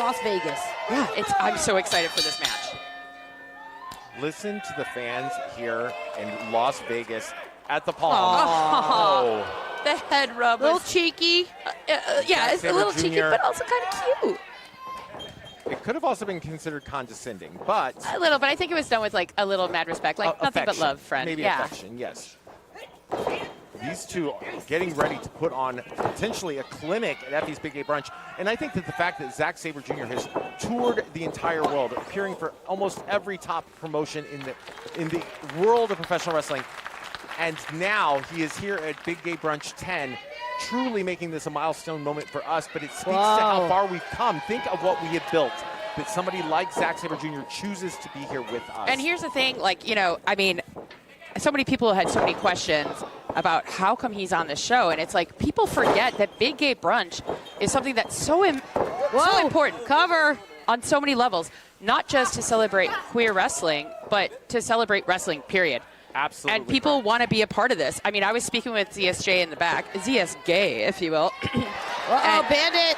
Las Vegas. Yeah, I'm so excited for this match. Listen to the fans here in Las Vegas at the Palm. Oh. The head rub. A little cheeky. Yeah, it's a little Jr. cheeky, but also kind of cute. It could have also been considered condescending, but A little, but I think it was done with like a little mad respect, like nothing but affection. love, friend. Maybe yeah. affection, yes. These two are getting ready to put on potentially a clinic at Effy's Big Gay Brunch. And I think that the fact that Zack Sabre Jr. has toured the entire world, appearing for almost every top promotion in the world of professional wrestling, and now he is here at Big Gay Brunch 10, truly making this a milestone moment for us, but it speaks to how far we've come. Think of what we have built, that somebody like Zack Sabre Jr. chooses to be here with us. And here's the thing, like, you know, I mean, so many people had so many questions about how come he's on the show, and it's like people forget that Big Gay Brunch is something that's so important. Cover. On so many levels, not just to celebrate queer wrestling, but to celebrate wrestling, period. Absolutely. And people want to be a part of this. I mean, I was speaking with ZSJ in the back, ZS Gay, if you will. Uh-oh, Bandit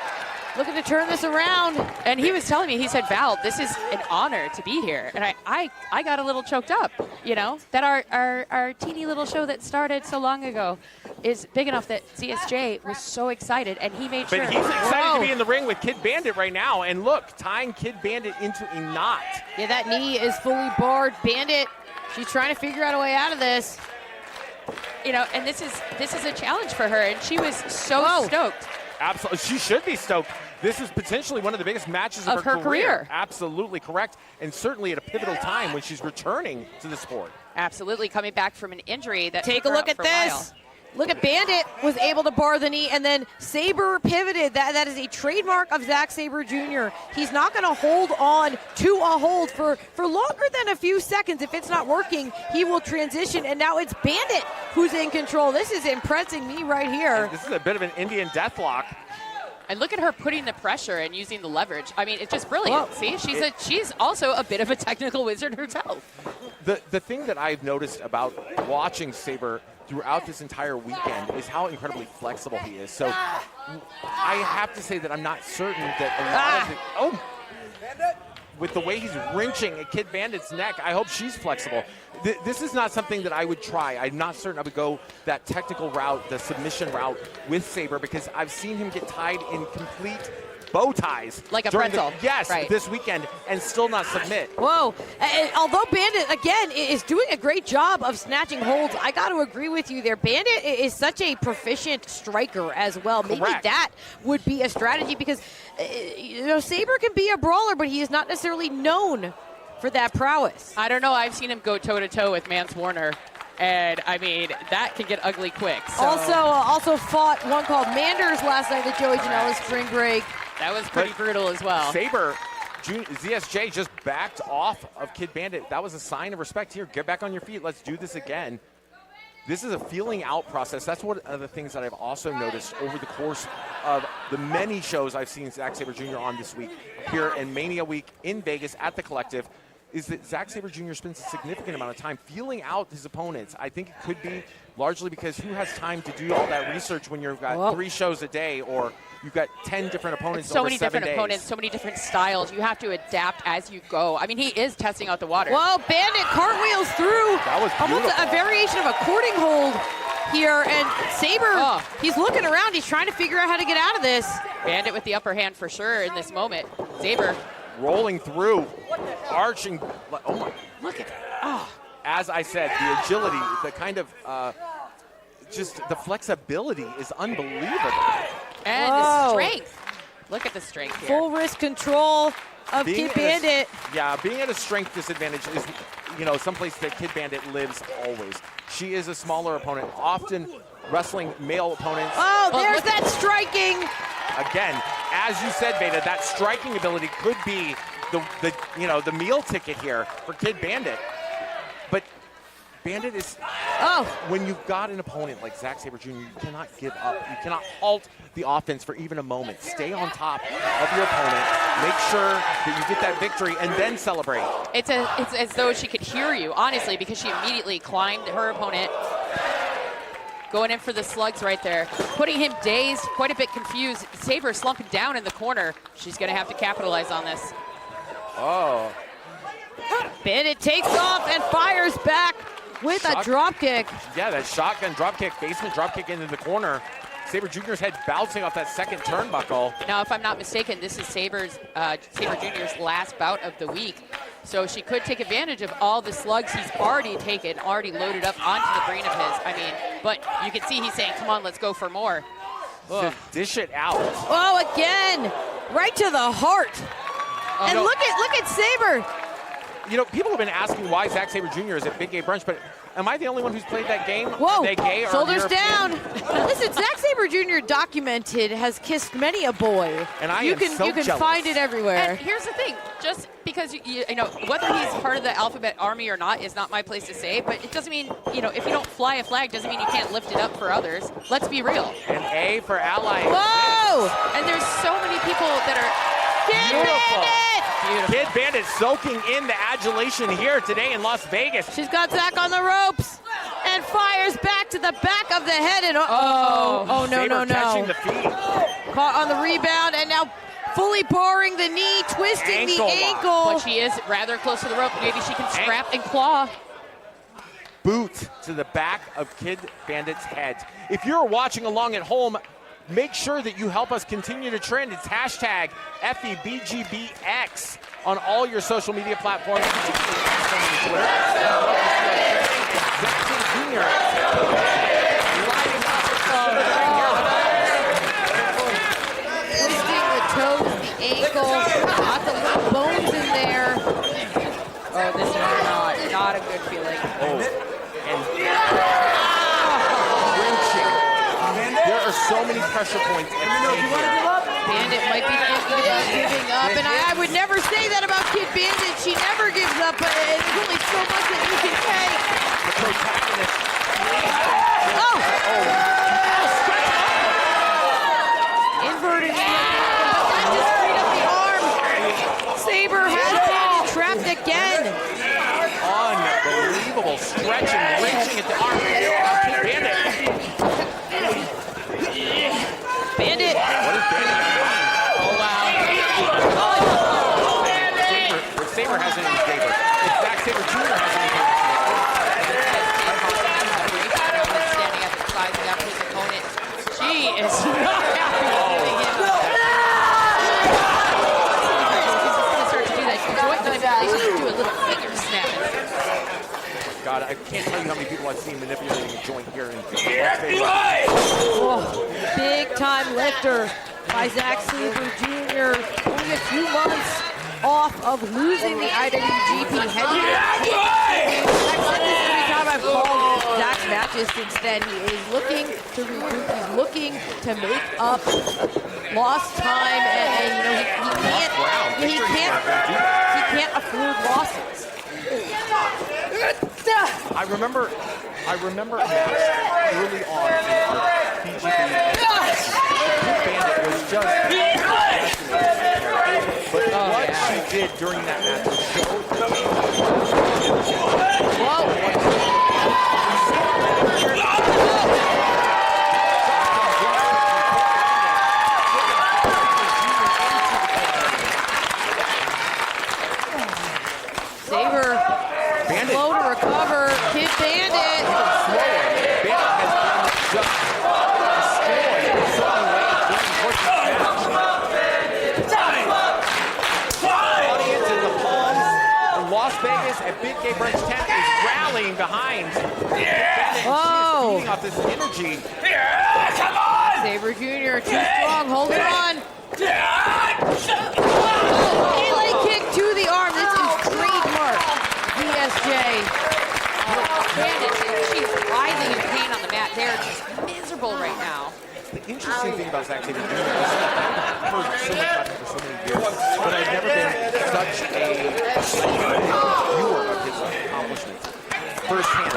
looking to turn this around. And he was telling me, he said, Val, this is an honor to be here. And I got a little choked up, you know, that our teeny little show that started so long ago is big enough that ZSJ was so excited, and he made sure. But he's excited to be in the ring with Kid Bandit right now. And look, tying Kid Bandit into a knot. Yeah, that knee is fully barred. Bandit, she's trying to figure out a way out of this. You know, and this is a challenge for her, and she was so stoked. Absolutely, she should be stoked. This is potentially one of the biggest matches of her career. Absolutely correct, and certainly at a pivotal time when she's returning to the sport. Absolutely, coming back from an injury that Take took a her look out at for a while. this. Look at Bandit was able to bar the knee, and then Sabre pivoted. That is a trademark of Zack Sabre Jr. He's not going to hold on to a hold for longer than a few seconds. If it's not working, he will transition, and now it's Bandit who's in control. This is impressing me right here. And this is a bit of an Indian deathlock. And look at her putting the pressure and using the leverage. I mean, it's just brilliant. Whoa. See, she's also a bit of a technical wizard herself. The thing that I've noticed about watching Sabre throughout this entire weekend is how incredibly flexible he is. So I have to say that I'm not certain that a lot of with the way he's wrenching at Kid Bandit's neck, I hope she's flexible. This is not something that I would try. I'm not certain I would go that technical route, the submission route with Sabre, because I've seen him get tied in complete bow ties. Like a pretzel. Right. This weekend, and still not submit. Whoa. And although Bandit, again, is doing a great job of snatching holds, I got to agree with you there. Bandit is such a proficient striker as well. Correct. Maybe that would be a strategy because, you know, Sabre can be a brawler, but he is not necessarily known for that prowess. I don't know. I've seen him go toe-to-toe with Mance Warner. And, I mean, that can get ugly quick. So. Also fought one called Manders last night at Joey Janela's spring break. That was pretty brutal as well. Sabre, ZSJ just backed off of Kid Bandit. That was a sign of respect here. Get back on your feet. Let's do this again. This is a feeling out process. That's one of the things that I've also noticed over the course of the many shows I've seen Zack Sabre Jr. on this week here in Mania Week in Vegas at the Collective, is that Zack Sabre Jr. spends a significant amount of time feeling out his opponents. I think it could be largely because who has time to do all that research when you've got 3 shows a day, or you've got 10 different opponents so over many 7 different days. opponents, so many different styles. You have to adapt as you go. I mean, he is testing out the water. Well, Bandit cartwheels through. That was almost beautiful. a variation of a courting hold here, and Sabre, he's looking around. He's trying to figure out how to get out of this. Bandit with the upper hand for sure in this moment. Sabre rolling through, arching. Oh my! Look at that. As I said, the agility, the kind of just the flexibility is unbelievable. And the strength. Look at the strength here. Full wrist control of Kid Bandit. Being at a strength disadvantage is, you know, someplace that Kid Bandit lives always. She is a smaller opponent, often wrestling male opponents. Oh, there's that striking. Again, as you said, Beta, that striking ability could be the meal ticket here for Kid Bandit. But Bandit is, when you've got an opponent like Zack Sabre Jr., you cannot give up. You cannot halt the offense for even a moment. Stay on top of your opponent. Make sure that you get that victory and then celebrate. It's as though she could hear you, honestly, because she immediately climbed her opponent. going in for the slugs right there. Putting him dazed, quite a bit confused. Sabre slumping down in the corner. She's going to have to capitalize on this. Oh. Bandit takes off and fires back with a drop kick. Yeah, that shotgun drop kick, basement drop kick into the corner. Sabre Jr.'s head bouncing off that second turnbuckle. Now, if I'm not mistaken, this is Sabre Jr.'s last bout of the week. So she could take advantage of all the slugs he's already taken, already loaded up onto the brain of his. I mean, but you can see he's saying, come on, let's go for more. To dish it out. Oh, again, right to the heart. And no. look at Sabre. You know, people have been asking why Zack Sabre Jr. is at Big Gay Brunch, but am I the only one who's played that game? Whoa, They gay or shoulders European? down. Listen, Zack Sabre Jr. documented has kissed many a boy. And I you am can so you can jealous. find it everywhere. And here's the thing, just because, you know, whether he's part of the Alphabet Army or not is not my place to say, but it doesn't mean, you know, if you don't fly a flag, doesn't mean you can't lift it up for others. Let's be real. An A for Ally. Whoa! And there's so many people that are Beautiful. beautiful. Kid Bandit soaking in the adulation here today in Las Vegas. She's got Zack on the ropes and fires back to the back of the head. And no, Sabre no. catching the feet. Caught on the rebound and now fully barring the knee, twisting the Ankle lock. ankle. But she is rather close to the rope. Maybe she can scrap and claw. Boot to the back of Kid Bandit's head. If you're watching along at home, make sure that you help us continue to trend. It's hashtag EffyBGBX on all your social media platforms. Twisting the toes, the ankle, got the little bones in there. Oh, this is not a good feeling. And wrenching. There are so many pressure points at stake here. Bandit might be thinking about giving up, and I would never say that about Kid Bandit. She never gives up, but there's only so much that you can take. The protagonist. Inverted that just freed up the arm. Sabre has Bandit trapped again. Unbelievable stretching, wrenching at the arm. Bandit. Bandit. What is Bandit doing? Oh, wow. Sabre hasn't even Sabre. It's Zack Sabre Jr. hasn't even Standing at the side of his opponent. She is not happy with giving him He's going to start to do that. Joint manipulation, do a little finger snapping. God, I can't tell you how many people I've seen manipulating a joint here in Big time lifter by Zack Sabre Jr. Only a few months off of losing the IWGP heavyweight. Every time I've called Zack's matches since then, he is looking to regroup. He's looking to make up lost time, and you know he can't afford losses. I remember a match early on in our PGB. Bandit was just but what she did during that match was Sabre, slow to recover. Kid Bandit. Bandit has been just destroyed in so many ways during the course of the match. Audience in the palms in Las Vegas at Big Gay Brunch 10 is rallying behind. Whoa. Feeding off this energy. Sabre Jr. too strong, holding on. Melee kick to the arm. This is trademark VSJ. Bandit, she's writhing in pain on the mat. They're just miserable right now. The interesting thing about Zack Sabre Jr. is I've heard so much about him for so many years, but I've never been such a viewer of his accomplishments firsthand.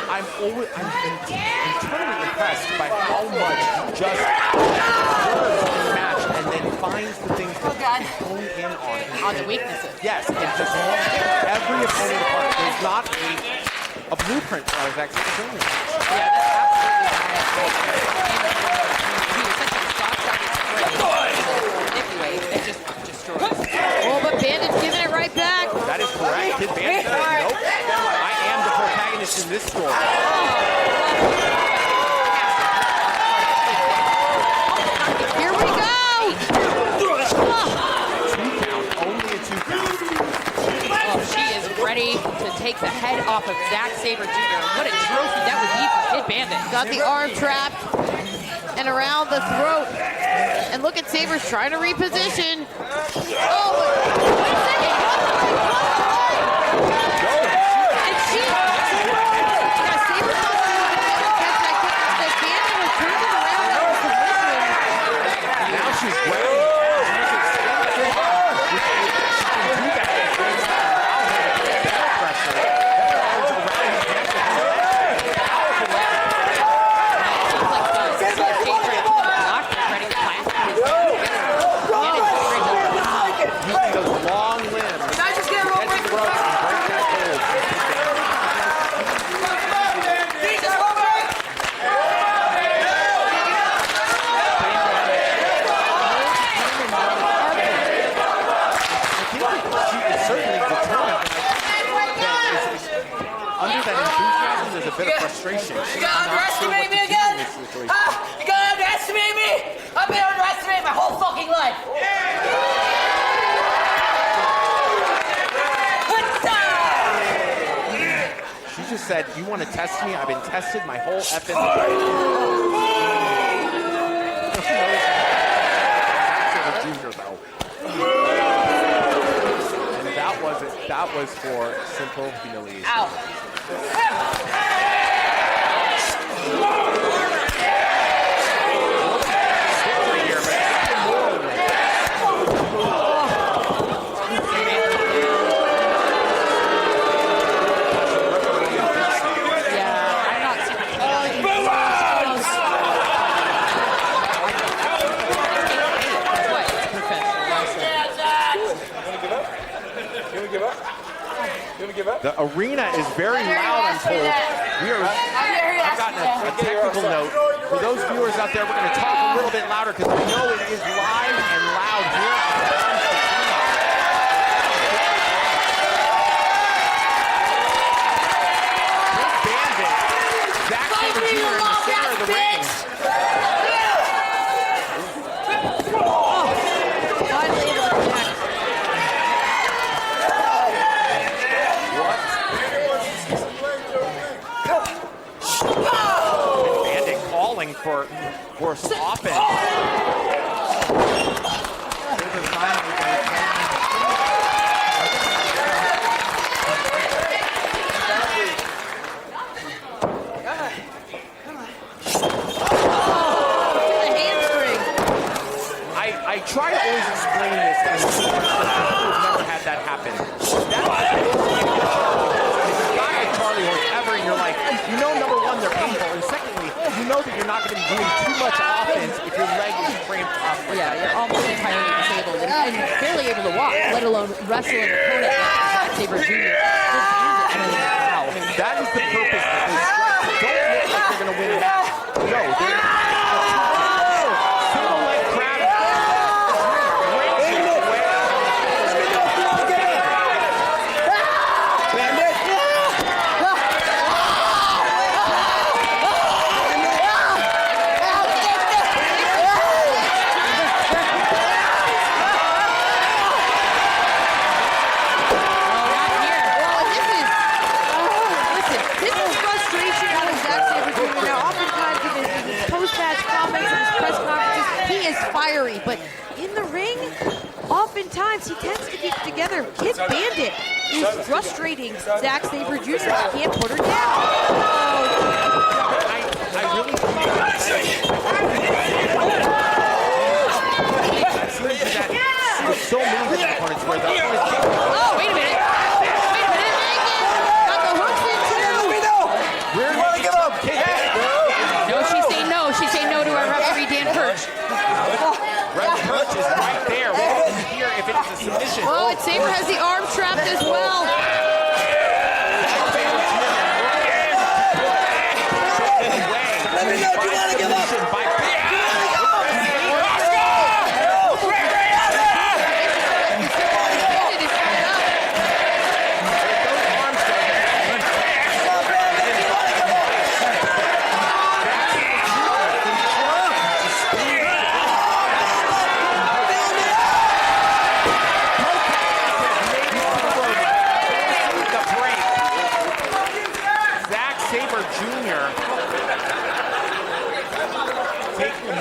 I'm internally impressed by how much he just observes in the match and then finds the things that hone in on the weaknesses. Yes, and just every opponent apart. There's not a blueprint for Zack Sabre Jr. Yeah, that's absolutely It just destroys. Oh, but Bandit's giving it right back. That is correct. Kid Bandit. Nope. I am the protagonist in this story. Here we go. 2 count. Only a 2 count. Oh, she is ready to take the head off of Zack Sabre Jr. What a trophy that would be for Kid Bandit. Got the arm trapped and around the throat. And look at Sabre's trying to reposition. Oh, wait a second. And she... Yeah, Sabre thought she was going to catch that kick. That Bandit was turning around and was submission. Now she's ready. Frustration. You gonna underestimate me again? Huh? You gonna underestimate me? I've been underestimated my whole fucking life. She just said, "You want to test me? I've been tested my whole effing life." And that wasn't. That was for simple humiliation. Ow. The arena is very loud, I'm told. I've gotten a technical note. For those viewers out there, we're going to talk a little bit louder because we know it is live and loud here at the Brunch Arena. Bandit, Zack Sabre Jr. in the center of the ring. Finally able to connect. Bandit calling for offense. I try to always explain this as people have never had that happen. Charlie horse ever, and you're like, you know, number one, they're painful, and secondly, you know that you're not going to be doing too much offense if your leg is cramped up. Yeah, you're almost entirely disabled and barely able to walk, let alone wrestle an opponent like Zack Sabre Jr. Wow. That is the purpose of this. Don't look like they're going to win a match. No, they're single leg crab. Fiery, but in the ring, oftentimes he tends to keep it together. Kid Bandit is frustrating Zack Sabre Jr. He can't put her down. I really think that there's so many different opponents where the opponents can't. Oh, wait a minute. Got the hooks in too. Where do you give up? No, she's saying no. She's saying no to our referee, Dan Perch. Red Perch is right there. We can hear if it is a submission. Oh, and Sabre has the arm trapped as well.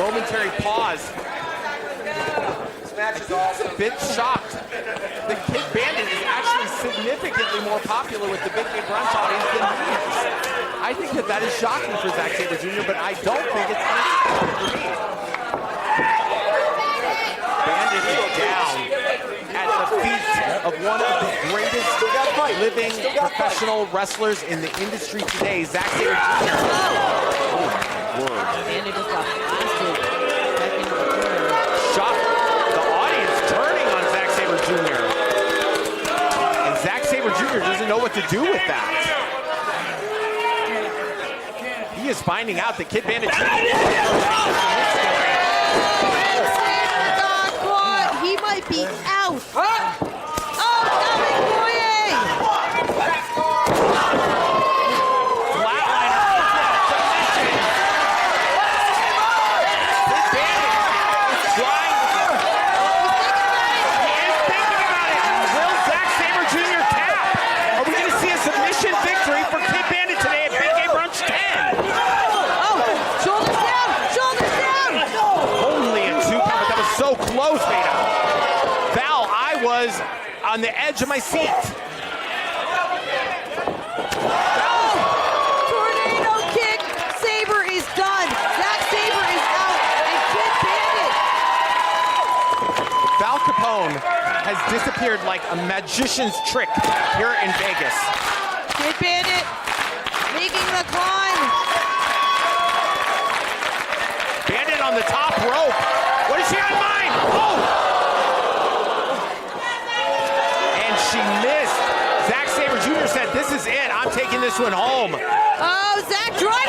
momentary pause. This match is I awesome. was a bit shocked. The Kid Bandit is actually significantly more popular with the Big Game Brunch audience than he is. I think that is shocking for Zack Sabre Jr., but I don't think it's unexpected for me. Bandit is down at the feet of one of the greatest living professional wrestlers in the industry today, Zack Sabre Jr. Oh my word. Bandit just got blasted back into the corner. Shock. The audience turning on Zack Sabre Jr. And Zack Sabre Jr. doesn't know what to do with that. He is finding out that Kid Bandit Jr. Got caught. He might be out. Oh, coming Boye! Flatline submission. Kid Bandit is trying. He is thinking about it. Will Zack Sabre Jr. tap? Are we going to see a submission victory for Kid Bandit today at Big Game Brunch 10? Oh, shoulders down! Shoulders down! Only a 2 count, but that was so close, Veda. Val, I was on the edge of my seat. Tornado kick. Sabre is done. Zack Sabre is out. And Kid Bandit. Val Capone has disappeared like a magician's trick here in Vegas. Kid Bandit making the climb. Bandit on the top rope. What is she on mine? Oh! And she missed. Zack Sabre Jr. said, "This is it. I'm taking this one home." Oh, Zack driver